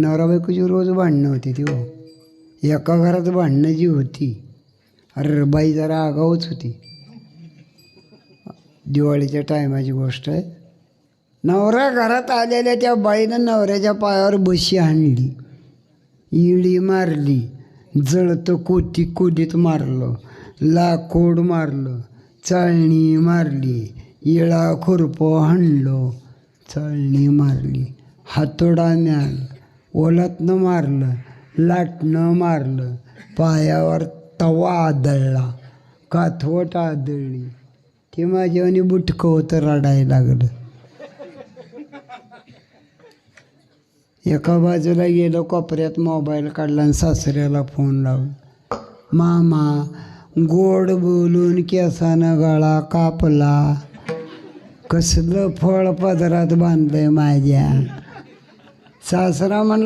नवरा बायकोची रोज भांडणं होती ती हो. एका घरात भांडणं जी होती, अरे बाई जरा आगाऊच होती. दिवाळीच्या टायमाची गोष्ट आहे. नवरा घरात आलेल्या त्या बाईनं नवऱ्याच्या पायावर बशी आणली, इळी मारली, जळतं कोती कोदीत मारलं, लाकूड मारलं, चाळणी मारली, इळा खुरपं हाणलं, चाळणी मारली, हातोडा न्याल, ओलातनं मारलं, लाटणं मारलं, पायावर तवा आदळला, काथवट आदळली. ते माझ्यावानी बुटकं होतं, रडायला लागलं. एका बाजूला गेलो, कोपऱ्यात मोबाईल काढला आणि सासऱ्याला फोन लावला. मामा, गोड बोलून केसानं गळा कापला, कसलं फळ पदरात बांधलंय माझ्या. सासरा म्हणला